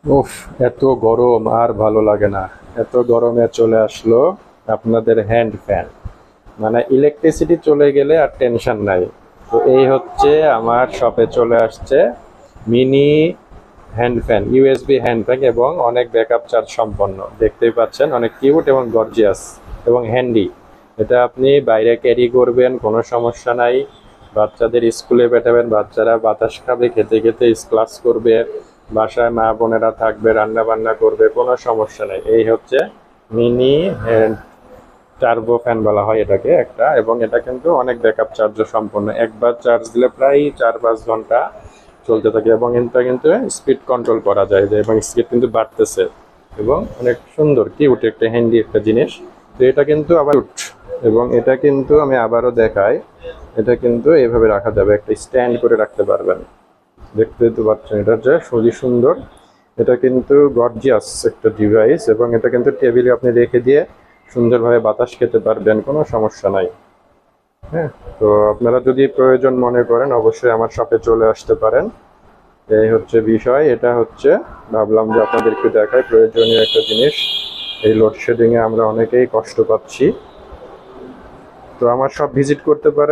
উফ, এত গরম আর ভালো লাগে না। এত গরমে চলে আসলো আপনাদের হ্যান্ড ফ্যান। মানে ইলেকট্রিসিটি চলে গেলে আর টেনশন নাই। তো এই হচ্ছে আমার শপে চলে আসছে mini hand fan, USB hand fan, এবং অনেক ব্যাকআপ চার্জ সম্পন্ন। দেখতেই পাচ্ছেন, অনেক কিউট এবং গর্জিয়াস এবং হ্যান্ডি। এটা আপনি বাইরে ক্যারি করবেন, কোনো সমস্যা নাই। বাচ্চাদের স্কুলে পাঠাবেন, বাচ্চারা বাতাস খাবে, খেতে খেতে ক্লাস করবে। বাসায় মা বোনেরা থাকবে, রান্না বান্না করবে, কোনো সমস্যা নেই। এই হচ্ছে মিনি হ্যান্ড টার্বো ফ্যান বলা হয় এটাকে একটা, এবং এটা কিন্তু অনেক ব্যাকআপ চার্জ সম্পন্ন। একবার চার্জ দিলে প্রায় 4-5 ঘন্টা চলতে থাকে, এবং এটা কিন্তু স্পিড কন্ট্রোল করা যায় যে, এবং স্পিড কিন্তু বাড়তেছে, এবং অনেক সুন্দর কিউট একটা হ্যান্ডি একটা জিনিস। তো এটা কিন্তু আবার এবং এটা কিন্তু আমি আবারও দেখাই, এটা কিন্তু এভাবে রাখা যাবে, একটা স্ট্যান্ড করে রাখতে পারবেন। দেখতে তো পাচ্ছেন, এটা যে খুবই সুন্দর। এটা কিন্তু গর্জিয়াস একটা ডিভাইস, এবং এটা কিন্তু টেবিলে আপনি রেখে দিয়ে সুন্দরভাবে বাতাস খেতে পারবেন, কোনো সমস্যা নাই। হ্যাঁ, তো আপনারা যদি প্রয়োজন মনে করেন অবশ্যই আমার শপে চলে আসতে পারেন। এই হচ্ছে বিষয়। এটা হচ্ছে, ভাবলাম যে আপনাদের একটু দেখায় প্রয়োজনীয় একটা জিনিস। এই লোডশেডিংয়ে আমরা অনেকেই কষ্ট পাচ্ছি। তো আমার শপ ভিজিট করতে পারেন।